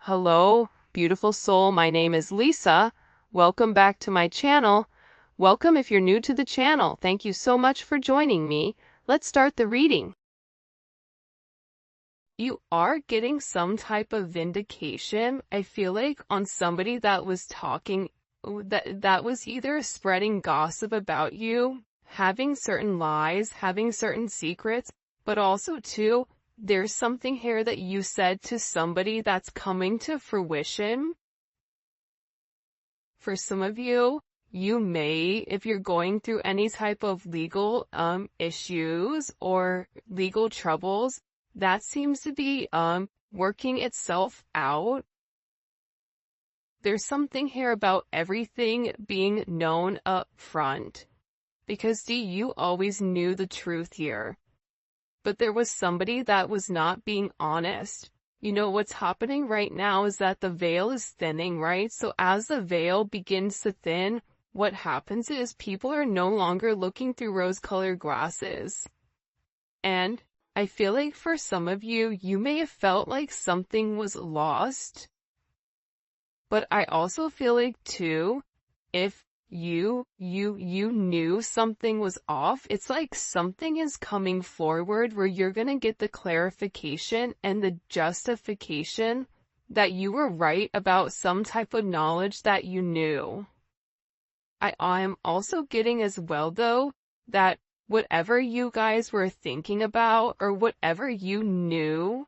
Hello, beautiful soul. My name is Lisa. Welcome back to my channel. Welcome if you're new to the channel. Thank you so much for joining me. Let's start the reading. You are getting some type of vindication, I feel like, on somebody that was talking, that was either spreading gossip about you, having certain lies, having certain secrets, but also too, there's something here that you said to somebody that's coming to fruition. For some of you, you may, if you're going through any type of legal issues or legal troubles, that seems to be working itself out. There's something here about everything being known up front. Because you always knew the truth here. But there was somebody that was not being honest. You know, what's happening right now is that the veil is thinning, right? So as the veil begins to thin, what happens is people are no longer looking through rose-colored glasses. And I feel like for some of you, you may have felt like something was lost. But I also feel like too, if you knew something was off, it's like something is coming forward where you're gonna get the clarification and the justification that you were right about some type of knowledge that you knew. I'm also getting as well though, that whatever you guys were thinking about or whatever you knew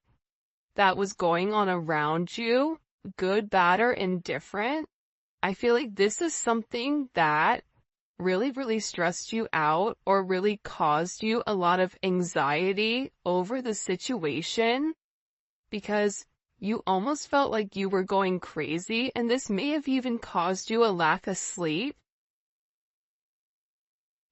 that was going on around you, good, bad, or indifferent, I feel like this is something that really stressed you out or really caused you a lot of anxiety over the situation because you almost felt like you were going crazy, and this may have even caused you a lack of sleep.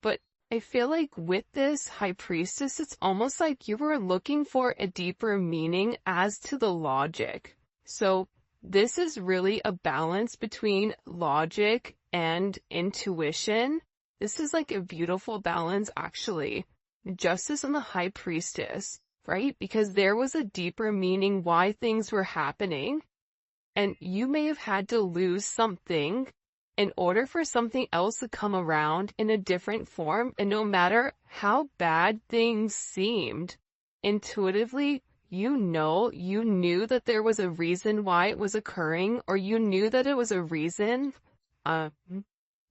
But I feel like with this High Priestess, it's almost like you were looking for a deeper meaning as to the logic. So this is really a balance between logic and intuition. This is like a beautiful balance, actually. Justice and the High Priestess, right? Because there was a deeper meaning why things were happening. And you may have had to lose something in order for something else to come around in a different form. And no matter how bad things seemed, intuitively, you knew that there was a reason why it was occurring, or you knew that it was a reason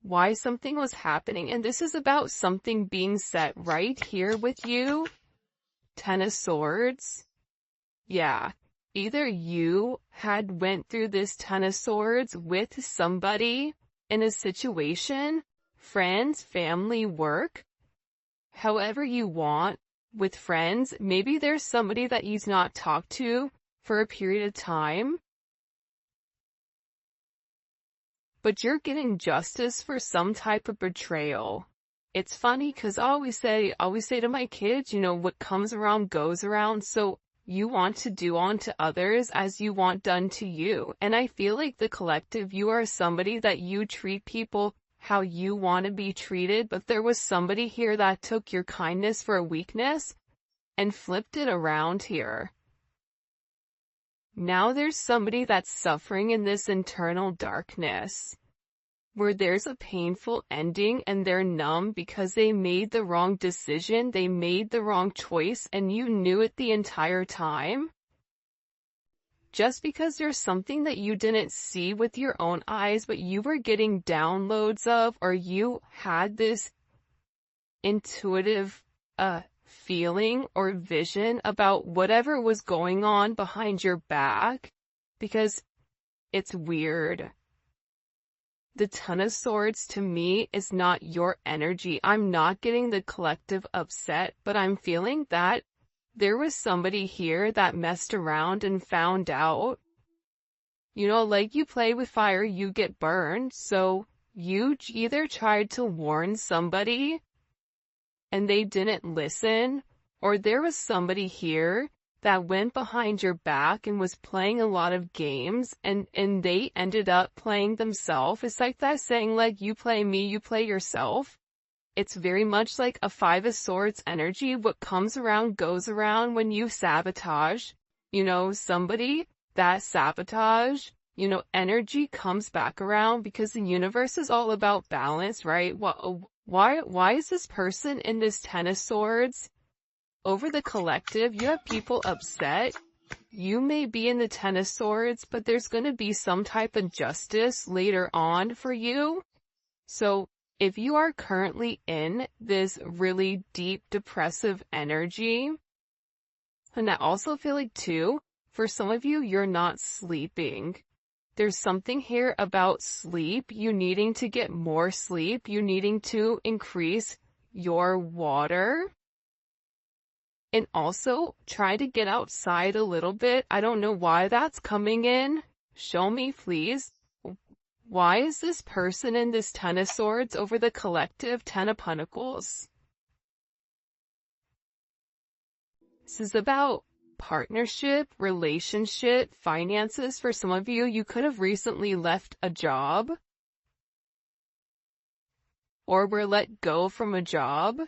why something was happening. And this is about something being set right here with you. Ten of Swords. Yeah. Either you had went through this Ten of Swords with somebody in a situation, friends, family, work, however you want. With friends, maybe there's somebody that you've not talked to for a period of time, but you're getting justice for some type of betrayal. It's funny because I always say to my kids, you know, what comes around goes around. So you want to do unto others as you want done to you. And I feel like the collective, you are somebody that you treat people how you want to be treated, but there was somebody here that took your kindness for a weakness and flipped it around here. Now there's somebody that's suffering in this internal darkness, where there's a painful ending and they're numb because they made the wrong decision, they made the wrong choice, and you knew it the entire time. Just because there's something that you didn't see with your own eyes, but you were getting downloads of, or you had this intuitive feeling or vision about whatever was going on behind your back, because it's weird. The Ten of Swords to me is not your energy. I'm not getting the collective upset, but I'm feeling that there was somebody here that messed around and found out. You know, like you play with fire, you get burned. So you either tried to warn somebody and they didn't listen, or there was somebody here that went behind your back and was playing a lot of games, and they ended up playing themselves. It's like that saying, like, you play me, you play yourself. It's very much like a Five of Swords energy. What comes around goes around when you sabotage, you know, somebody. that sabotage, energy comes back around because the universe is all about balance, right? Why is this person in this Ten of Swords? Over the collective, you have people upset. You may be in the Ten of Swords, but there's going to be some type of justice later on for you. So if you are currently in this really deep depressive energy, and I also feel like too, for some of you, you're not sleeping. There's something here about sleep, you needing to get more sleep, you needing to increase your water. And also, try to get outside a little bit. I don't know why that's coming in. Show me, please. Why is this person in this Ten of Swords over the collective Ten of Pentacles? This is about partnership, relationship, finances. For some of you, you could have recently left a job or were let go from a job.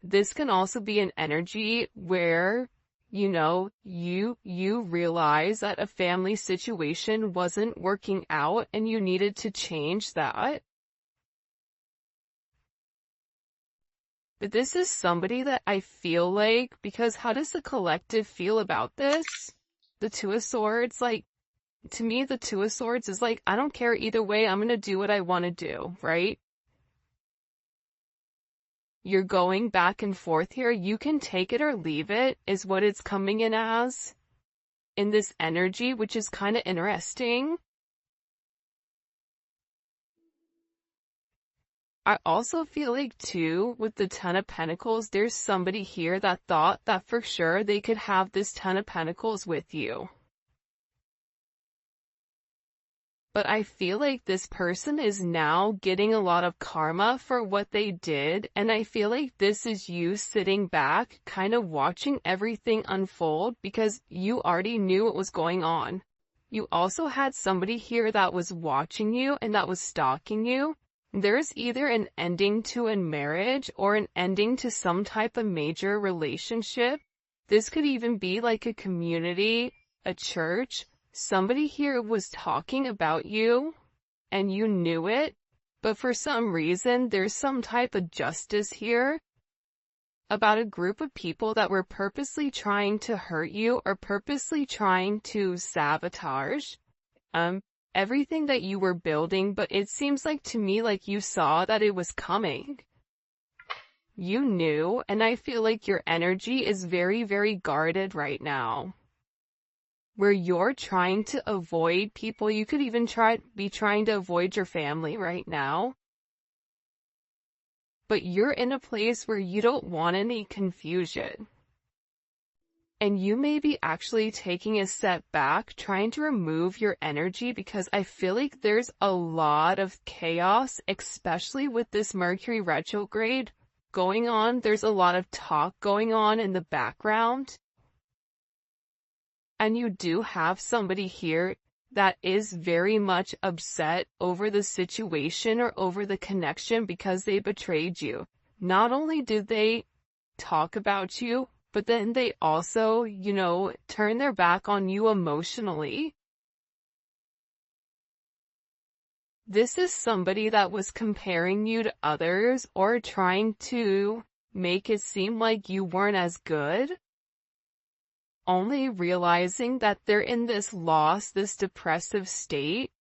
This can also be an energy where, you realize that a family situation wasn't working out and you needed to change that. But this is somebody that I feel like, because how does the collective feel about this? The Two of Swords, to me, the Two of Swords is I don't care either way, I'm gonna do what I want to do, right? You're going back and forth here. You can take it or leave it, is what it's coming in as. In this energy, which is kind of interesting. I also feel like too, with the Ten of Pentacles, there's somebody here that thought that for sure they could have this Ten of Pentacles with you. But I feel like this person is now getting a lot of karma for what they did, and I feel like this is you sitting back, kind of watching everything unfold because you already knew what was going on. You also had somebody here that was watching you and that was stalking you. There's either an ending to a marriage or an ending to some type of major relationship. This could even be like a community, a church. Somebody here was talking about you, and you knew it, but for some reason, there's some type of justice here about a group of people that were purposely trying to hurt you or purposely trying to sabotage everything that you were building, but it seems like to me like you saw that it was coming. You knew, and I feel like your energy is very, very guarded right now. Where you're trying to avoid people, you could even be trying to avoid your family right now. But you're in a place where you don't want any confusion. And you may be actually taking a step back, trying to remove your energy because I feel like there's a lot of chaos, especially with this Mercury retrograde going on. There's a lot of talk going on in the background. And you do have somebody here that is very much upset over the situation or over the connection because they betrayed you. Not only did they talk about you, but then they also, turn their back on you emotionally. This is somebody that was comparing you to others or trying to make it seem like you weren't as good. Only realizing that they're in this loss, this depressive state.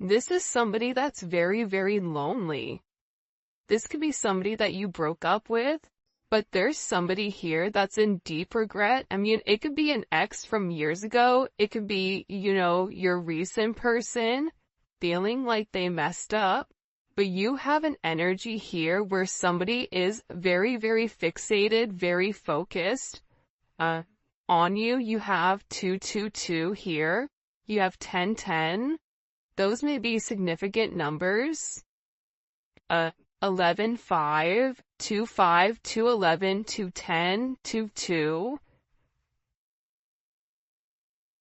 This is somebody that's very, very lonely. This could be somebody that you broke up with, but there's somebody here that's in deep regret. I mean, it could be an ex from years ago. It could be, your recent person feeling like they messed up. But you have an energy here where somebody is very, very fixated, very focused, on you. You have 222 here. You have 1010. Those may be significant numbers. 11, 5, 2, 5, 2, 11, 2, 10, 2, 2.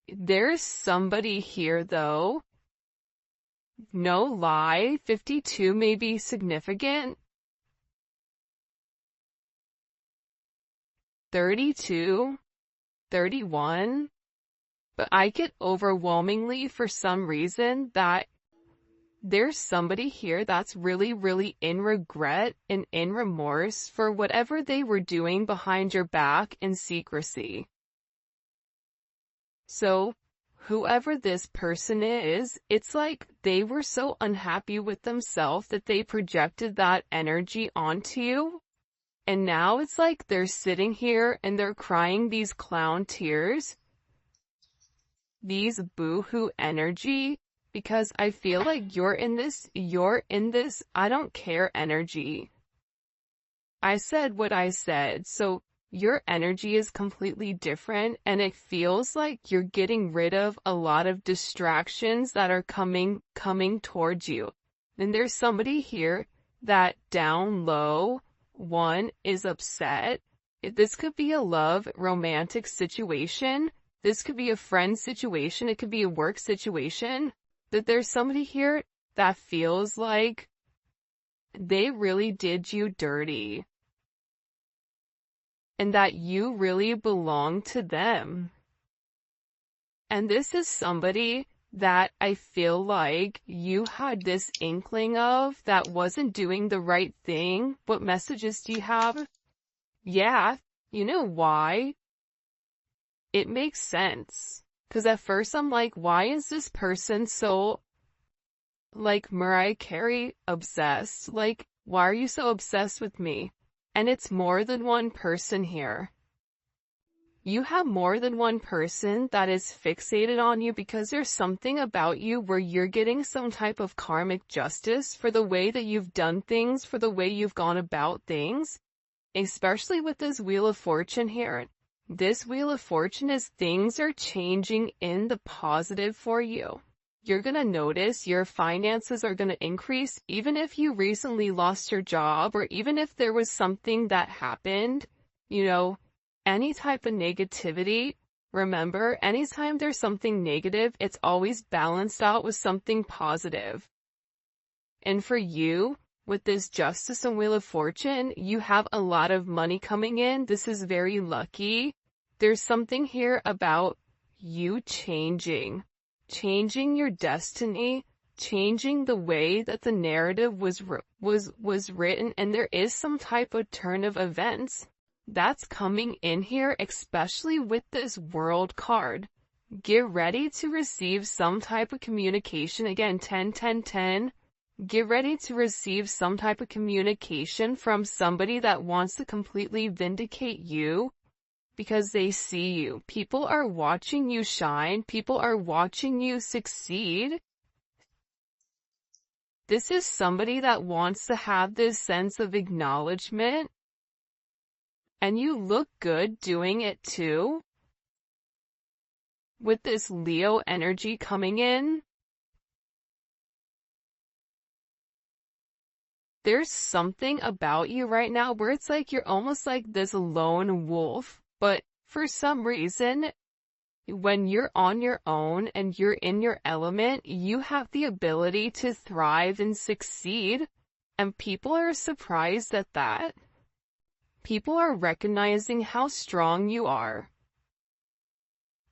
There's somebody here though. No lie, 52 may be significant. 32. 31, But I get overwhelmingly for some reason that there's somebody here that's really, really in regret and in remorse for whatever they were doing behind your back in secrecy. So, whoever this person is, it's like they were so unhappy with themselves that they projected that energy onto you. And now it's like they're sitting here and they're crying these clown tears, these boo-hoo energy, because I feel like you're in this, I don't care energy. I said what I said, so your energy is completely different, and it feels like you're getting rid of a lot of distractions that are coming towards you. And there's somebody here that down low, one, is upset. This could be a love, romantic situation. This could be a friend situation. It could be a work situation. That there's somebody here that feels like they really did you dirty, and that you really belong to them. And this is somebody that I feel like you had this inkling of that wasn't doing the right thing. What messages do you have? Yeah, you know why? It makes sense. Because at first I'm like, why is this person so, like, Mariah Carey obsessed? Like, why are you so obsessed with me? And it's more than one person here. You have more than one person that is fixated on you because there's something about you where you're getting some type of karmic justice for the way that you've done things, for the way you've gone about things, especially with this Wheel of Fortune here. This Wheel of Fortune is things are changing in the positive for you. You're going to notice your finances are going to increase even if you recently lost your job, or even if there was something that happened, any type of negativity. Remember, anytime there's something negative, it's always balanced out with something positive. And for you, with this Justice and Wheel of Fortune, you have a lot of money coming in. This is very lucky. There's something here about you changing your destiny, changing the way that the narrative was written, and there is some type of turn of events that's coming in here, especially with this World card. Get ready to receive some type of communication. Again, 10, 10, 10. Get ready to receive some type of communication from somebody that wants to completely vindicate you because they see you. People are watching you shine. People are watching you succeed. This is somebody that wants to have this sense of acknowledgement. And you look good doing it too. With this Leo energy coming in, there's something about you right now where it's like you're almost like this lone wolf, but for some reason, when you're on your own and you're in your element, you have the ability to thrive and succeed, and people are surprised at that. People are recognizing how strong you are.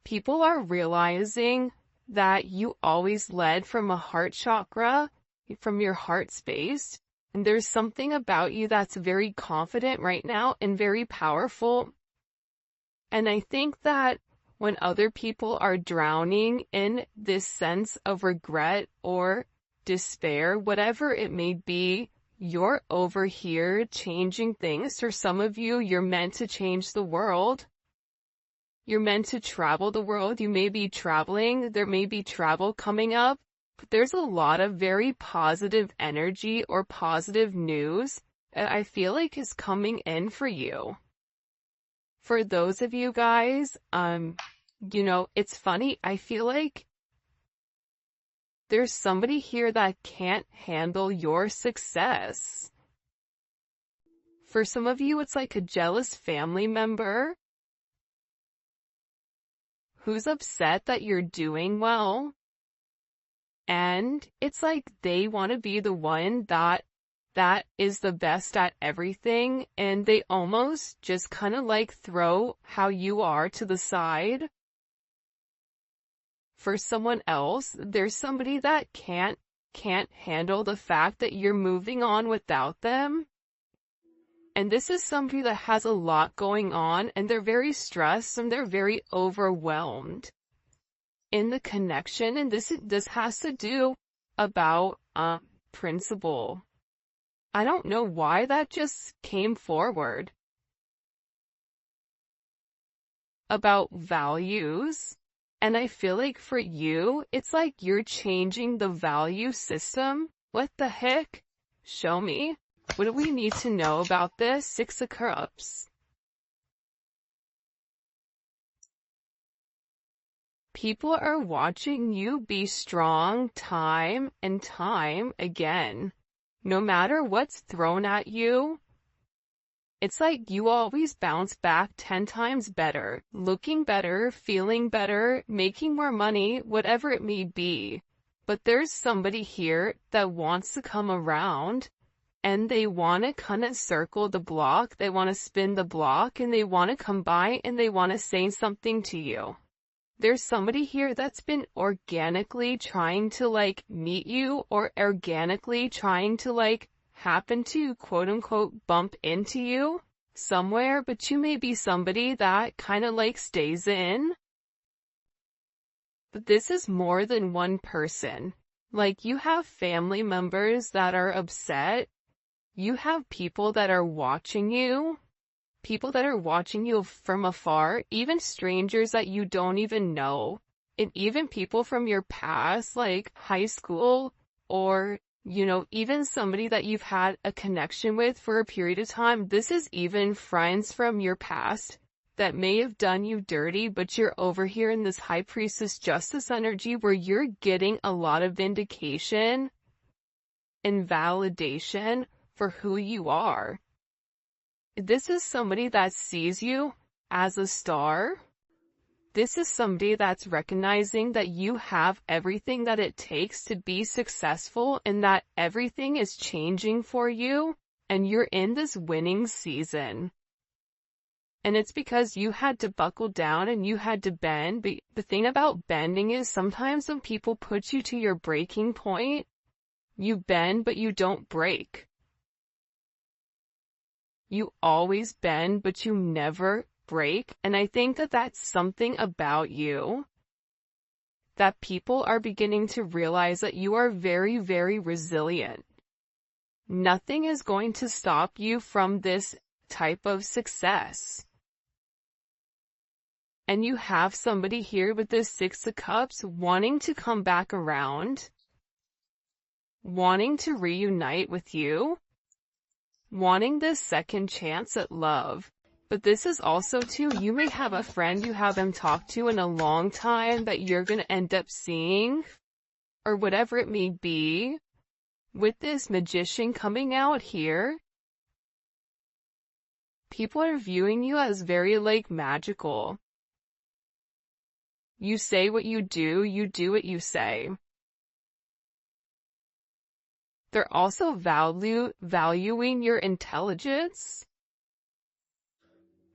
People are realizing that you always led from a heart chakra, from your heart space, and there's something about you that's very confident right now and very powerful. And I think that when other people are drowning in this sense of regret or despair, whatever it may be, you're over here changing things. For some of you, you're meant to change the world. You're meant to travel the world. You may be traveling. There may be travel coming up. But there's a lot of very positive energy or positive news that I feel like is coming in for you. For those of you guys, it's funny. I feel like there's somebody here that can't handle your success. For some of you, it's like a jealous family member who's upset that you're doing well. And it's like they want to be the one that is the best at everything, and they almost just kind of like throw how you are to the side. for someone else. There's somebody that can't handle the fact that you're moving on without them. And this is somebody that has a lot going on, and they're very stressed and they're very overwhelmed in the connection. And this has to do about principle. I don't know why that just came forward. About values. And I feel like for you, it's like you're changing the value system. What the heck? Show me. What do we need to know about this? Six of Cups. People are watching you be strong time and time again. No matter what's thrown at you, it's like you always bounce back 10 times better, looking better, feeling better, making more money, whatever it may be. But there's somebody here that wants to come around, and they want to kind of circle the block, they want to spin the block, and they want to come by and they want to say something to you. There's somebody here that's been organically trying to meet you, or organically trying to happen to quote unquote bump into you somewhere, but you may be somebody that kind of stays in. But this is more than one person. You have family members that are upset. You have people that are watching you. People that are watching you from afar, even strangers that you don't even know. And even people from your past, like high school, or, even somebody that you've had a connection with for a period of time. This is even friends from your past that may have done you dirty, but you're over here in this High Priestess Justice energy where you're getting a lot of vindication and validation for who you are. This is somebody that sees you as a star. This is somebody that's recognizing that you have everything that it takes to be successful, and that everything is changing for you, and you're in this winning season. And it's because you had to buckle down and you had to bend. But the thing about bending is sometimes when people put you to your breaking point, you bend but you don't break. You always bend, but you never break. And I think that that's something about you that people are beginning to realize, that you are very, very resilient. Nothing is going to stop you from this type of success. And you have somebody here with this Six of Cups wanting to come back around, wanting to reunite with you, wanting this second chance at love. But this is also too, you may have a friend you haven't talked to in a long time that you're going to end up seeing, or whatever it may be. With this Magician coming out here, people are viewing you as very magical. You say what you do what you say. They're also valuing your intelligence.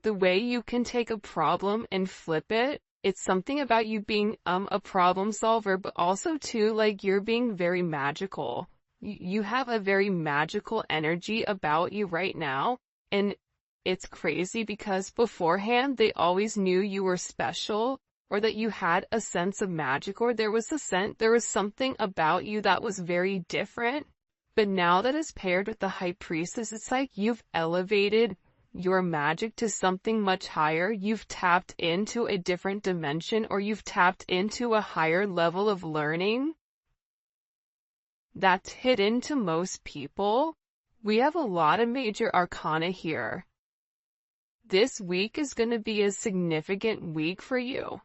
The way you can take a problem and flip it. It's something about you being a problem solver, but also too, you're being very magical. You have a very magical energy about you right now. And it's crazy because beforehand, they always knew you were special, or that you had a sense of magic, or there was something about you that was very different. But now that is paired with the High Priestess, it's like you've elevated your magic to something much higher. You've tapped into a different dimension, or you've tapped into a higher level of learning that's hidden to most people. We have a lot of major arcana here. This week is going to be a significant week for you.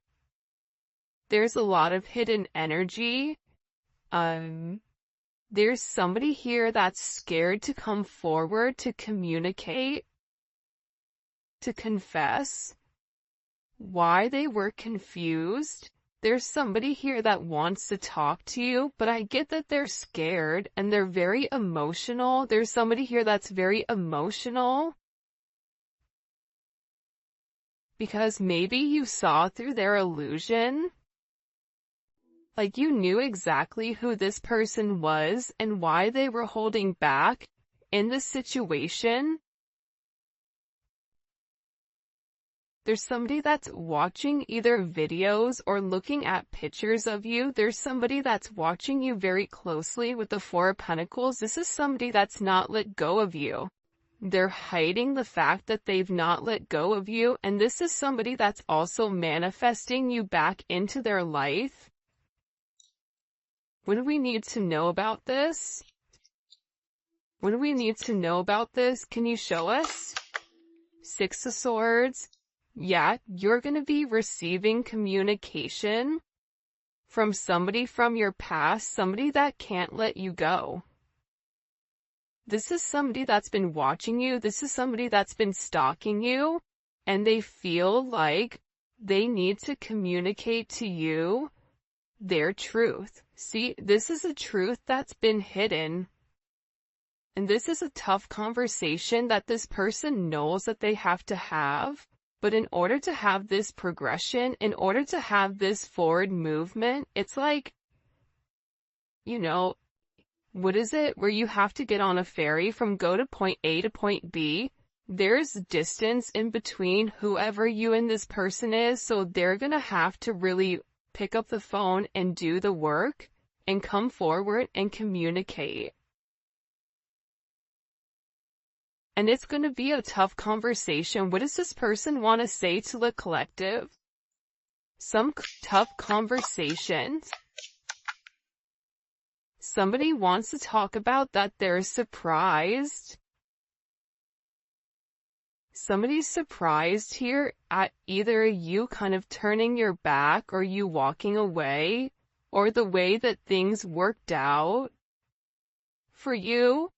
There's a lot of hidden energy. There's somebody here that's scared to come forward, to communicate, to confess why they were confused. There's somebody here that wants to talk to you, but I get that they're scared and they're very emotional. There's somebody here that's very emotional because maybe you saw through their illusion. Like you knew exactly who this person was and why they were holding back in this situation. There's somebody that's watching either videos or looking at pictures of you. There's somebody that's watching you very closely with the Four of Pentacles. This is somebody that's not let go of you. They're hiding the fact that they've not let go of you. And this is somebody that's also manifesting you back into their life. What do we need to know about this? What do we need to know about this? Can you show us? Six of Swords. Yeah, you're going to be receiving communication from somebody from your past, somebody that can't let you go. This is somebody that's been watching you. This is somebody that's been stalking you, and they feel like they need to communicate to you their truth. See, this is a truth that's been hidden. And this is a tough conversation that this person knows that they have to have. But in order to have this progression, in order to have this forward movement, it's like, you know, what is it? Where you have to get on a ferry from go to point A to point B. There's distance in between whoever you and this person is, so they're gonna have to really pick up the phone and do the work and come forward and communicate. And it's going to be a tough conversation. What does this person want to say to the collective? Some tough conversations. Somebody wants to talk about that they're surprised. Somebody's surprised here at either you kind of turning your back or you walking away, or the way that things worked out for you.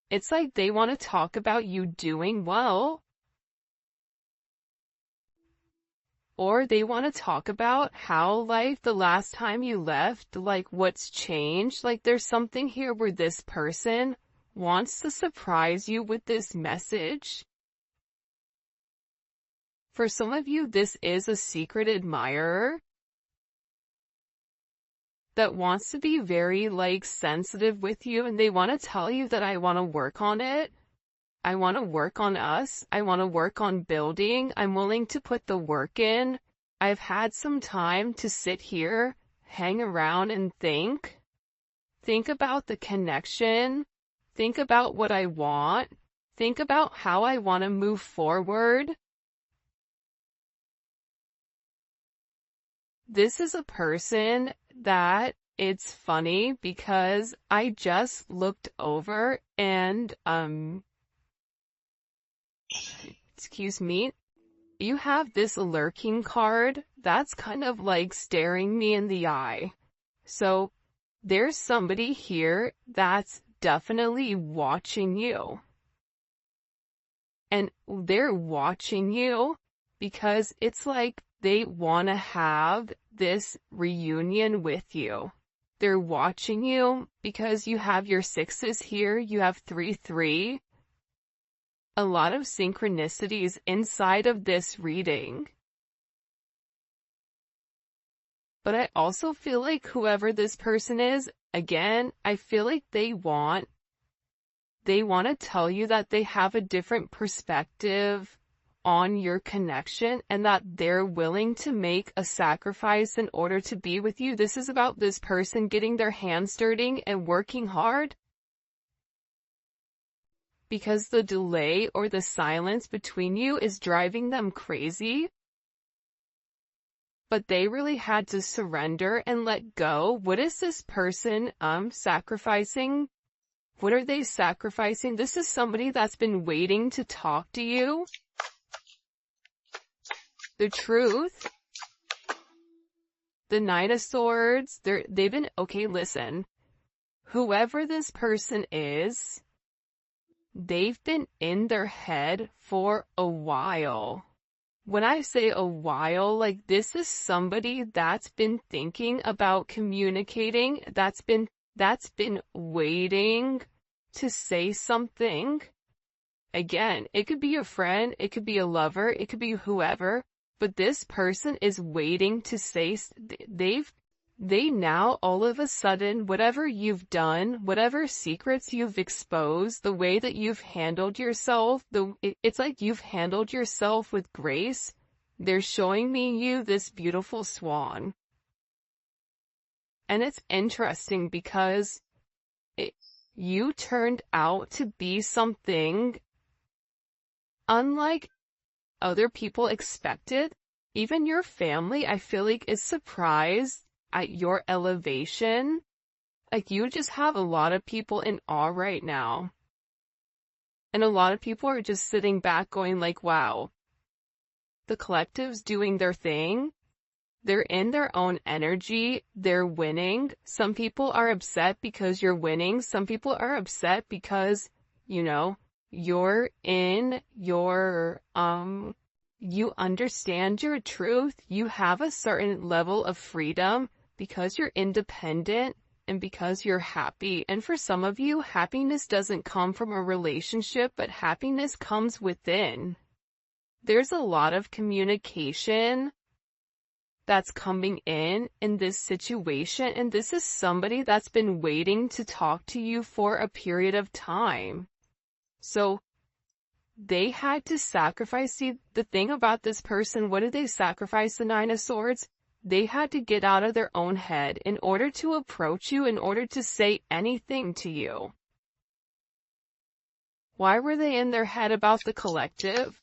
It's like they want to talk about you doing well. Or they want to talk about how, like, the last time you left, like, what's changed. Like, there's something here where this person wants to surprise you with this message. For some of you, this is a secret admirer that wants to be very, like, sensitive with you, and they want to tell you that I want to work on it. I want to work on us. I want to work on building. I'm willing to put the work in. I've had some time to sit here, hang around and think. Think about the connection. Think about what I want. Think about how I want to move forward. This is a person that it's funny because I just looked over and, excuse me, you have this lurking card that's kind of like staring me in the eye. So there's somebody here that's definitely watching you. And they're watching you because it's like they want to have this reunion with you. They're watching you because you have your sixes here, you have 3-3. A lot of synchronicities inside of this reading. But I also feel like whoever this person is, again, I feel like they want to tell you that they have a different perspective on your connection and that they're willing to make a sacrifice in order to be with you. This is about this person getting their hands dirty and working hard. Because the delay or the silence between you is driving them crazy. But they really had to surrender and let go. What is this person sacrificing? What are they sacrificing? This is somebody that's been waiting to talk to you. The truth. The Knight of Swords. They've been, okay, listen. Whoever this person is, they've been in their head for a while. When I say a while, like this is somebody that's been thinking about communicating, that's been waiting to say something. Again, it could be a friend, it could be a lover, it could be whoever, but this person is waiting to say, they now all of a sudden, whatever you've done, whatever secrets you've exposed, the way that you've handled yourself, it's like you've handled yourself with grace. They're showing me you this beautiful swan. And it's interesting because you turned out to be something unlike other people expected. Even your family, I feel like, is surprised at your elevation. Like, you just have a lot of people in awe right now. And a lot of people are just sitting back going like, wow, the collective's doing their thing. They're in their own energy. They're winning. Some people are upset because you're winning. Some people are upset because, you're in your, you understand your truth. You have a certain level of freedom because you're independent and because you're happy. And for some of you, happiness doesn't come from a relationship, but happiness comes within. There's a lot of communication that's coming in this situation, and this is somebody that's been waiting to talk to you for a period of time. So they had to sacrifice. See, the thing about this person, what did they sacrifice? The Nine of Swords? They had to get out of their own head in order to approach you, in order to say anything to you. Why were they in their head about the collective?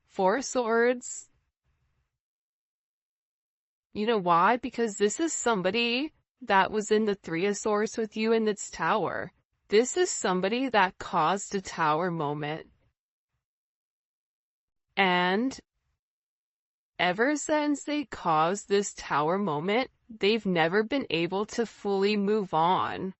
Four of Swords. You know why? Because this is somebody that was in the Three of Swords with you in its tower. This is somebody that caused a tower moment. And ever since they caused this tower moment, they've never been able to fully move on.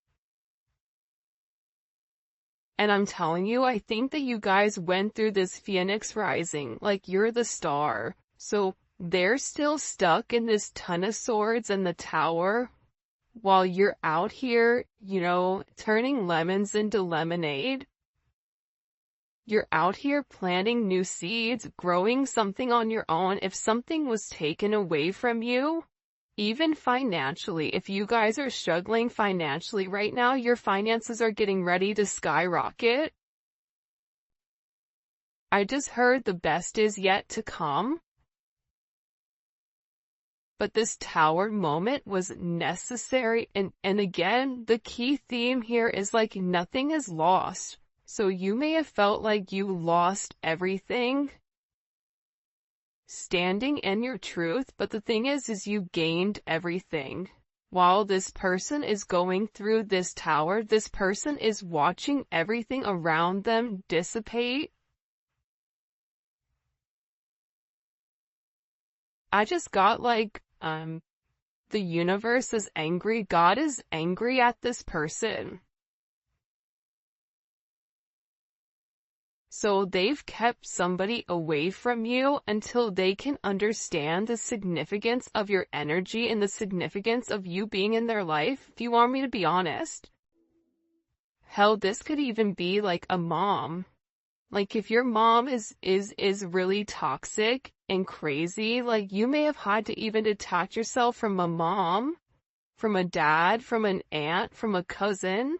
And I'm telling you, I think that you guys went through this Phoenix rising, like you're the star. So they're still stuck in this Ton of Swords and the tower, while you're out here, turning lemons into lemonade. You're out here planting new seeds, growing something on your own. If something was taken away from you, even financially, if you guys are struggling financially right now, your finances are getting ready to skyrocket. I just heard the best is yet to come. But this tower moment was necessary, and again, the key theme here is like nothing is lost. So you may have felt like you lost everything standing in your truth, but the thing is you gained everything. While this person is going through this tower, this person is watching everything around them dissipate. I just got like, the universe is angry. God is angry at this person. So they've kept somebody away from you until they can understand the significance of your energy and the significance of you being in their life. If you want me to be honest, hell, this could even be like a mom. Like if your mom is really toxic and crazy, like you may have had to even detach yourself from a mom, from a dad, from an aunt, from a cousin,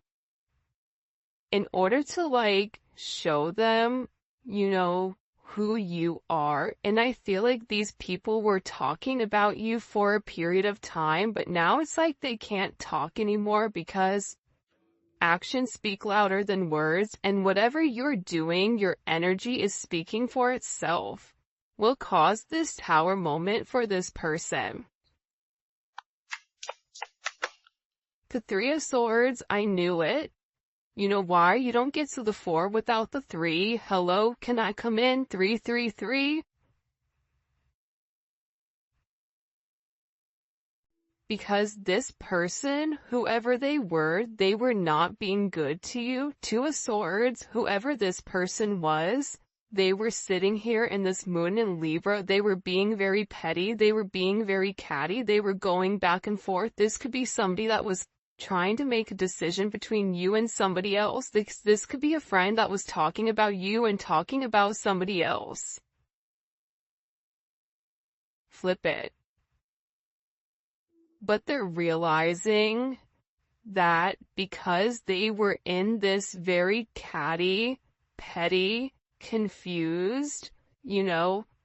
in order to like show them, who you are. And I feel like these people were talking about you for a period of time, but now it's like they can't talk anymore because actions speak louder than words, and whatever you're doing, your energy is speaking for itself. Will cause this tower moment for this person. The Three of Swords, I knew it. You know why? You don't get to the 4 without the 3. Hello, can I come in? 333. Because this person, whoever they were not being good to you. 2 of Swords, whoever this person was, they were sitting here in this moon in Libra. They were being very petty. They were being very catty. They were going back and forth. This could be somebody that was trying to make a decision between you and somebody else. This could be a friend that was talking about you and talking about somebody else. flip it. But they're realizing that because they were in this very catty, petty, confused,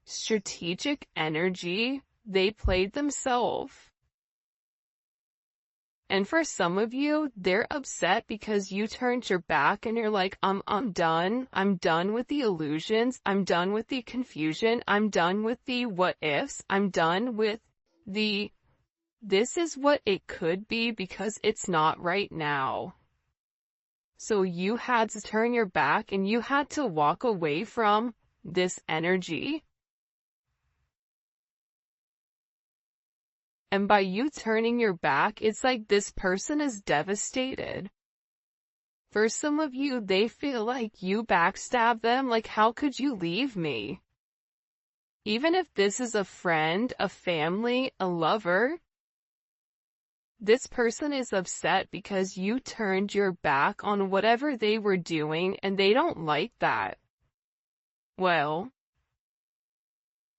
strategic energy, they played themselves. And for some of you, they're upset because you turned your back and you're like, I'm done. I'm done with the illusions. I'm done with the confusion. I'm done with the what ifs. I'm done with the this is what it could be because it's not right now. So you had to turn your back and you had to walk away from this energy. And by you turning your back, it's like this person is devastated. For some of you, they feel like you backstab them, like how could you leave me? Even if this is a friend, a family, a lover, this person is upset because you turned your back on whatever they were doing and they don't like that. Well,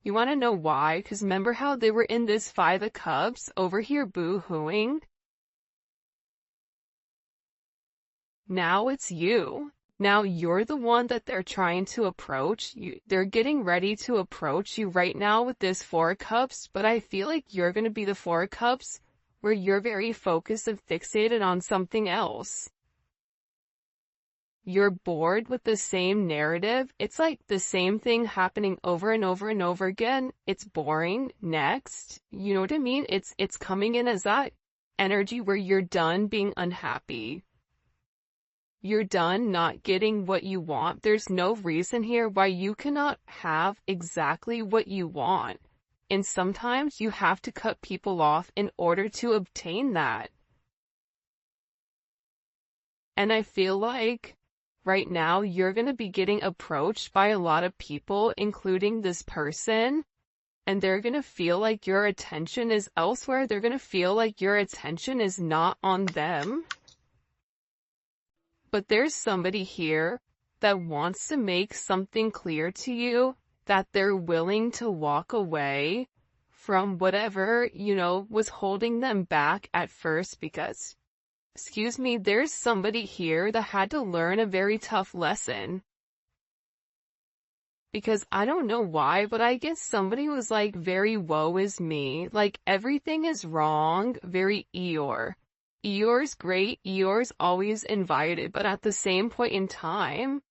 you want to know why? Because remember how they were in this Five of Cups over here boo-hooing? Now it's you. Now you're the one that they're trying to approach. They're getting ready to approach you right now with this Four of Cups, but I feel like you're going to be the Four of Cups where you're very focused and fixated on something else. You're bored with the same narrative. It's like the same thing happening over and over and over again. It's boring. Next. You know what I mean? It's coming in as that energy where you're done being unhappy. You're done not getting what you want. There's no reason here why you cannot have exactly what you want. And sometimes you have to cut people off in order to obtain that. And I feel like right now you're going to be getting approached by a lot of people, including this person, and they're going to feel like your attention is elsewhere. They're going to feel like your attention is not on them. But there's somebody here that wants to make something clear to you, that they're willing to walk away from whatever, was holding them back at first because, there's somebody here that had to learn a very tough lesson. Because I don't know why, but I guess somebody was like very woe is me, like everything is wrong, very Eeyore. Eeyore's great, Eeyore's always invited, but at the same point in time,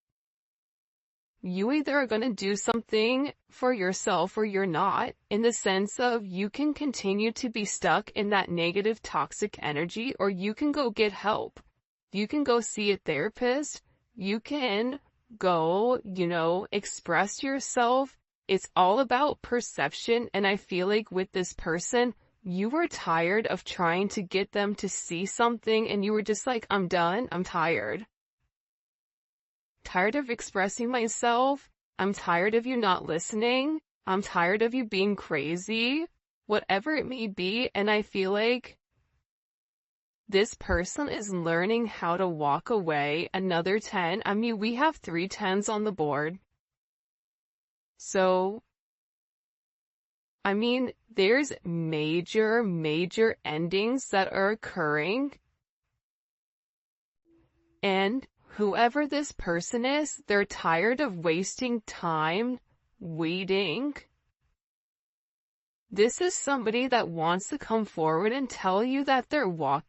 you either are going to do something for yourself or you're not, in the sense of you can continue to be stuck in that negative toxic energy, or you can go get help. You can go see a therapist. You can go, express yourself. It's all about perception, and I feel like with this person, you were tired of trying to get them to see something, and you were just like, I'm done, I'm tired. Tired of expressing myself. I'm tired of you not listening. I'm tired of you being crazy. Whatever it may be, and I feel like this person is learning how to walk away. Another 10. I mean, we have 3 10s on the board. So, I mean, there's major endings that are occurring. And whoever this person is, they're tired of wasting time waiting. This is somebody that wants to come forward and tell you that they're walking